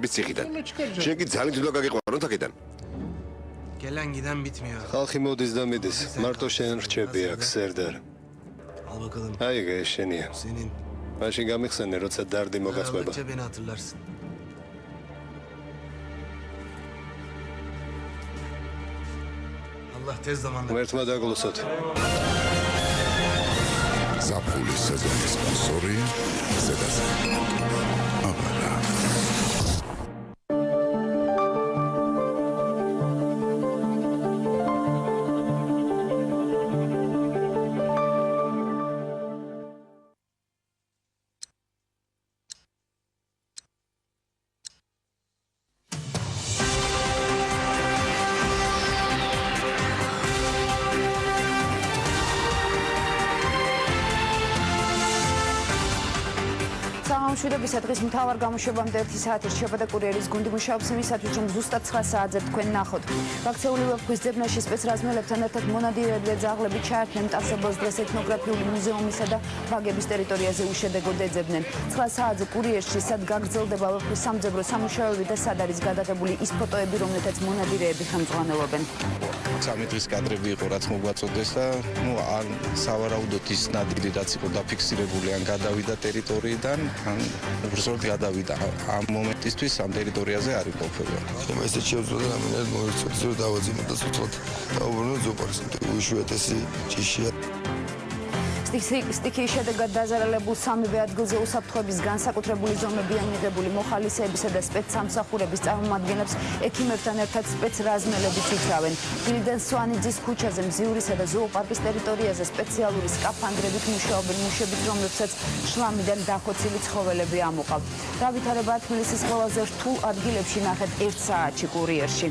ციხიდან. შენ კი ძალიან თულა გაგიყვანოთ აქედან. გელანგიდან მithmia. ხალხი მოდის და მიდის. მარტო შენ რჩები აქ, სერდარ. ალბაკალან. აი შეშენია. სინინ. მაშინ გამიხსენე, როცა დარდი მოგაწყვება. ჩებენ ათლარს. ალლაჰ თez დამანდა. ერთმა დაგლუსოთ. ზაფხულის სეზონის სპონსორი ზედაზე. აბარა. მშვიდობისა დღის მთავარ გამოშვებამდე 1 საათი რჩება და კურიერის გუნდი მუშაობს იმისათვის, რომ ზუსტად 9 საათზე თქვენ ნახოთ. ვაქცეული ვეფხვის ძებნაში სპეცრაზმელებთან ერთად მონადირეებმა ძაღლები ჩაერთნენ მტაცებელს დღეს ეთნოგრაფიული მუზეუმისა და ბაგების ტერიტორიაზე უშედეგოდ ეძებნენ. 9 საათზე კურიერში სად გაგრძელდება ვეფხვის სამძებრო სამუშაოები და სად არის გადაღებული ის ფოტოები, რომელთაც მონადირეები ხელმძღვანელობენ. 3 დღის კადრები იყო, რაც მოგვაწოდეს და ან სავარაუდოდ ის ნადირი, რაც იყო დაფიქსირებული, ან გადავიდა ტერიტორიიდან, ან უბრალოდ გადავიდა. ამ მომენტისთვის ამ ტერიტორიაზე არ იმყოფება. ესე შეუძლია რამენად მოიწოდოს რომ დავაძინოთ და უცხოთ დაუბრუნოთ ზოპარს. უშვიათესი ჭიშია. სტიქიის შედეგად დაზარალებულ სამივე ადგილზე უსაფრთხოების განსაკუთრებული ზომებია მიღებული. მოხალისეებისა და სპეცსამსახურების წარმომადგენლებს ექიმებთან ერთად სპეცრაზმელებიც იცავენ. დილიდან სვანიძის ქუჩაზე, მზიურისა და ზოოპარკის ტერიტორიაზე სპეციალური სკაფანდრებით მუშაობენ მუშებით, რომლებსაც შლამიდან დახოცილი ცხოველები ამოყავთ. დავითარება თბილისის ყველაზე რთულ ადგილებში ნახეთ 1 საათში კურიერში.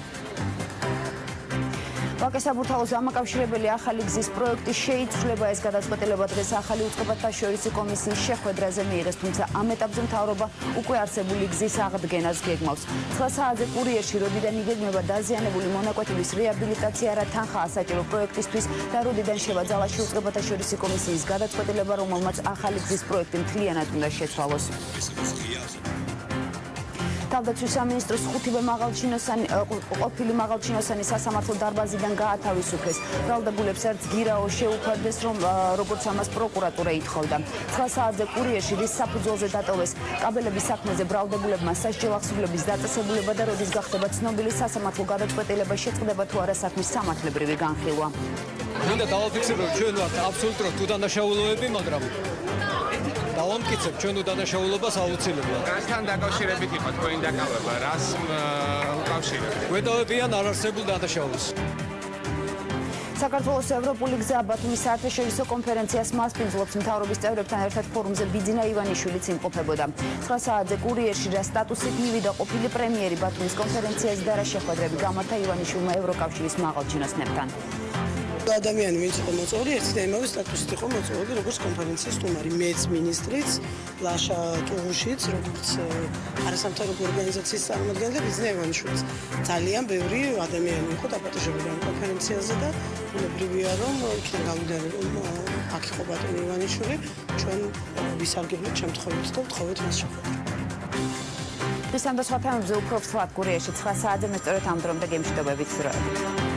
ვაკე-საბურთალოს დამაკავშირებელი ახალი გზის პროექტი შეიცვლება. ეს გადაწყვეტილება დღეს ახალი უწყებათა შორისი კომისიის შეხვედრაზე მიიღეს, თუმცა ამ ეტაპზე მთავრობა უკვე არსებული გზის აღდგენას გეგმავს. 9 საათზე კურიერში როდიდან იგეგმება დაზიანებული მონაკვეთების რეაბილიტაცია, რა თანხაა საჭირო პროექტისთვის და როდიდან შევაძალაში უწყებათა შორისი კომისიის გადაწყვეტილება, რომელმაც ახალი გზის პროექტი მთლიანად უნდა შეცვალოს. თავდაცვის სამინისტროს ყოფილი მაღალჩინოსანი სასამართლო დარბაზიდან გაათავისუფლეს. ბრალდებულებს არც გირაო შეუფარდეს, როგორც ამას პროკურატურა ითხოვდა. 9 საათზე კურიერში რის საფუძველზე დატოვეს კაბელების საქმეზე ბრალდებულებმა სასჯელ ახსნილების დაწესებულება და როდის გახდება ცნობილი სასამართლო გადაწყვეტილება შეწყდება თუ არა საქმის სამართლებრივი განხილვა. მინდა დავაფიქსირო, ჩვენ ვართ აბსოლუტურად უდანაშაულოები, მაგრამ დავამტკიცებ ჩვენ უდანაშაულობას აუცილებლად. რასთან დაკავშირებით იყო თქვენი დაკავება? რას უკავშირებთ? გვეტოვებიან არარსებულ დანაშაულს. საქართველოს ევროპული გზა ბათუმის საერთაშორისო კონფერენციას მასპინძლობს. მთავრობის წევრებთან ერთად ფორუმზე ბიძინა ივანიშვილიც იმყოფებოდა. 9 საათზე კურიერში რა სტატუსით მივიდა ყოფილი პრემიერი ბათუმის კონფერენციაზე და რა შეხვედრები გამართა ივანიშვილმა ევროკავშირის მაღალჩინოსნებთან. ადამიანი ვინც იყო მოწვეული, ერთი და იმავე სტატუსით იყო მოწვეული, როგორც კონფერენციის სტუმარი, მეც მინისტრიც, ლაშა ტუღუშიც, როგორც არასამთავრობო ორგანიზაციის წარმომადგენელი და ბიძინა ივანიშვილიც. ძალიან ბევრი ადამიანი იყო დაპატეჟებული ამ კონფერენციაზე და უნებრივია, რომ იქიდან გავიდა, რომ აქ იყო ბატონი ივანიშვილი, ჩვენ ვისარგებლეთ შემთხვევით და ვთხოვეთ მას შეხვედრა. დღის ამ და სხვა თემებზე უფრო ვთქვათ კურიერში 9 საათზე მე სწორედ ამ დრომდე გემშვიდობებით ვსურვებით.